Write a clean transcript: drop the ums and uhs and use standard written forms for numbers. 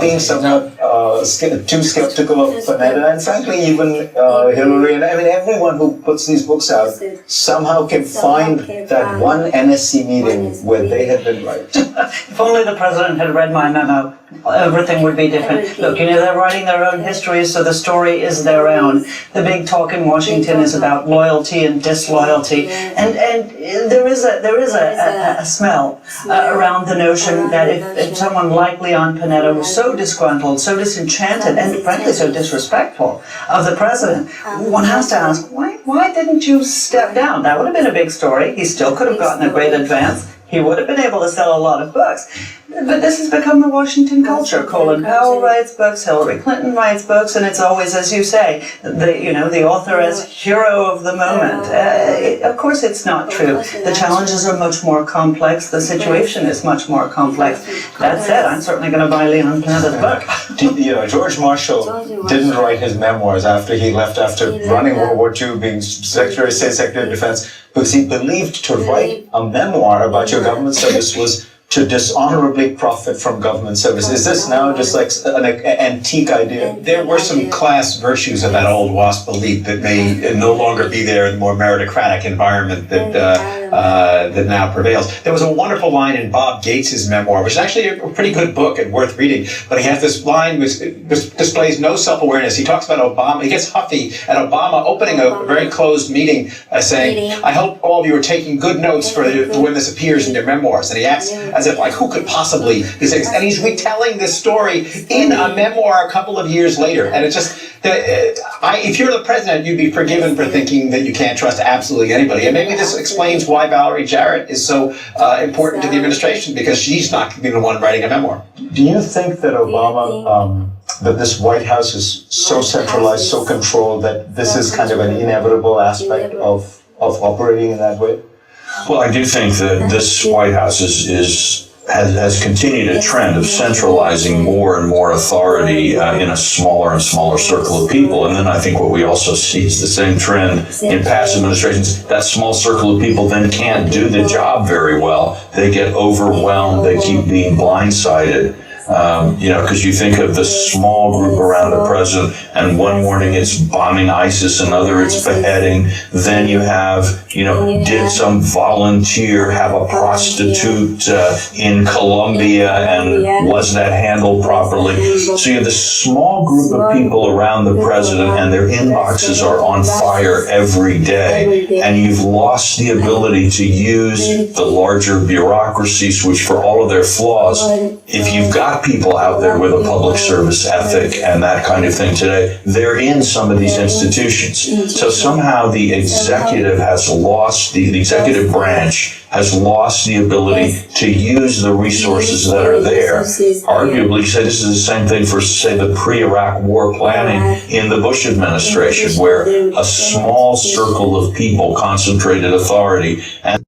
Being somewhat too skeptical of Panetta, and frankly even Hillary, and I mean everyone who puts these books out somehow can find that one NSC meeting where they had been right. If only the president had read my memo, everything would be different. Look, they're writing their own histories, so the story is their own. The big talk in Washington is about loyalty and disloyalty, and there is a smell around the notion that if someone like Leon Panetta was so disgruntled, so disenchanted, and frankly so disrespectful of the president, one has to ask, why didn't you step down? That would have been a big story. He still could have gotten a great advance. He would have been able to sell a lot of books. But this has become the Washington culture. Colin Powell writes books, Hillary Clinton writes books, and it's always, as you say, the author as hero of the moment. Of course it's not true. The challenges are much more complex. The situation is much more complex. That said, I'm certainly going to buy Leon Panetta's book. George Marshall didn't write his memoirs after he left after running World War II, being Secretary of State, Secretary of Defense, because he believed to write a memoir about your government service was to dishonorably profit from government service. Is this now just like an antique idea? There were some class virtues of that old WASP belief that may no longer be there in the more meritocratic environment that now prevails. There was a wonderful line in Bob Gates' memoir, which is actually a pretty good book and worth reading, but he has this line which displays no self-awareness. He talks about Obama, he gets huffy at Obama opening a very closed meeting saying, I hope all of you are taking good notes for when this appears in your memoirs. And he acts as if, like, who could possibly be saying this? And he's retelling this story in a memoir a couple of years later. And it's just, if you're the president, you'd be forgiven for thinking that you can't trust absolutely anybody. And maybe this explains why Valerie Jarrett is so important to the administration, because she's not going to be the one writing a memoir. Do you think that Obama, that this White House is so centralized, so controlled, that this is kind of an inevitable aspect of operating in that way? Well, I do think that this White House has continued a trend of centralizing more and more authority in a smaller and smaller circle of people. And then I think what we also see is the same trend in past administrations. That small circle of people then can't do the job very well. They get overwhelmed. They keep being blindsided. Because you think of the small group around the president, and one morning it's bombing ISIS, another it's beheading. Then you have, did some volunteer have a prostitute in Colombia, and was that handled properly? So you have this small group of people around the president, and their inboxes are on fire every day. And you've lost the ability to use the larger bureaucracies, which for all of their flaws, if you've got people out there with a public service ethic and that kind of thing today, they're in some of these institutions. So somehow the executive has lost, the executive branch has lost the ability to use the resources that are there. Arguably, say this is the same thing for, say, the pre-Iraq war planning in the Bush administration, where a small circle of people concentrated authority. And